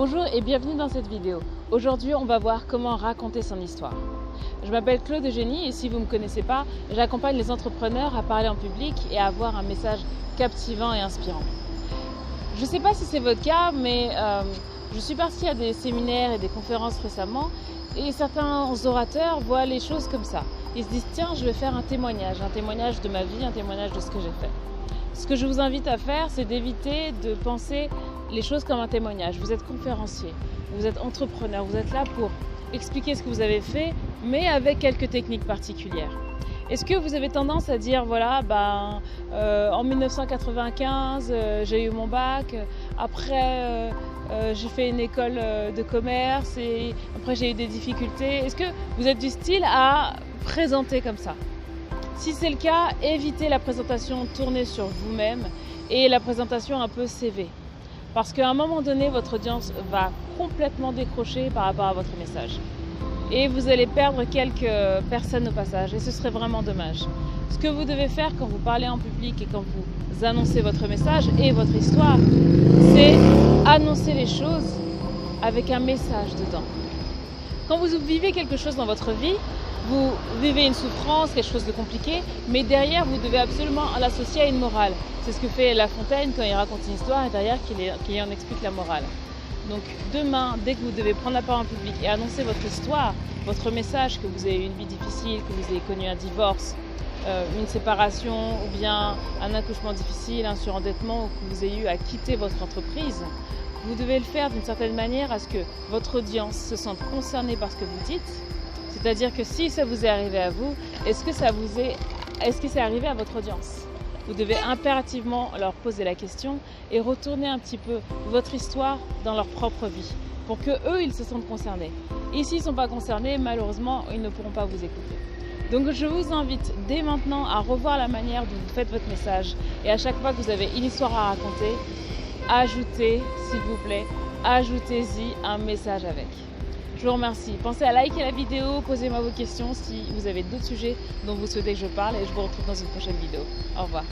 Bonjour et bienvenue dans cette vidéo. Aujourd'hui, on va voir comment raconter son histoire. Je m'appelle Claude Eugénie et si vous ne me connaissez pas, j'accompagne les entrepreneurs à parler en public et à avoir un message captivant et inspirant. Je ne sais pas si c'est votre cas, mais je suis partie à des séminaires et des conférences récemment et certains orateurs voient les choses comme ça. Ils se disent tiens, je vais faire un témoignage de ma vie, un témoignage de ce que j'ai fait. Ce que je vous invite à faire, c'est d'éviter de penser les choses comme un témoignage. Vous êtes conférencier, vous êtes entrepreneur, vous êtes là pour expliquer ce que vous avez fait, mais avec quelques techniques particulières. Est-ce que vous avez tendance à dire, voilà, en 1995, j'ai eu mon bac, après j'ai fait une école de commerce et après j'ai eu des difficultés. Est-ce que vous êtes du style à présenter comme ça? Si c'est le cas, évitez la présentation tournée sur vous-même et la présentation un peu CV. Parce qu'à un moment donné, votre audience va complètement décrocher par rapport à votre message. Et vous allez perdre quelques personnes au passage et ce serait vraiment dommage. Ce que vous devez faire quand vous parlez en public et quand vous annoncez votre message et votre histoire, c'est annoncer les choses avec un message dedans. Quand vous vivez quelque chose dans votre vie, vous vivez une souffrance, quelque chose de compliqué, mais derrière, vous devez absolument l'associer à une morale. C'est ce que fait La Fontaine quand il raconte une histoire et derrière qu'il en explique la morale. Donc demain, dès que vous devez prendre la parole en public et annoncer votre histoire, votre message, que vous avez eu une vie difficile, que vous avez connu un divorce, une séparation ou bien un accouchement difficile, un surendettement ou que vous ayez eu à quitter votre entreprise, vous devez le faire d'une certaine manière à ce que votre audience se sente concernée par ce que vous dites. C'est-à-dire que si ça vous est arrivé à vous, est-ce que c'est arrivé à votre audience? Vous devez impérativement leur poser la question et retourner un petit peu votre histoire dans leur propre vie pour que eux ils se sentent concernés. Et s'ils ne sont pas concernés, malheureusement, ils ne pourront pas vous écouter. Donc je vous invite dès maintenant à revoir la manière dont vous faites votre message et à chaque fois que vous avez une histoire à raconter, ajoutez, s'il vous plaît, ajoutez-y un message avec. Je vous remercie. Pensez à liker la vidéo, posez-moi vos questions si vous avez d'autres sujets dont vous souhaitez que je parle et je vous retrouve dans une prochaine vidéo. Au revoir.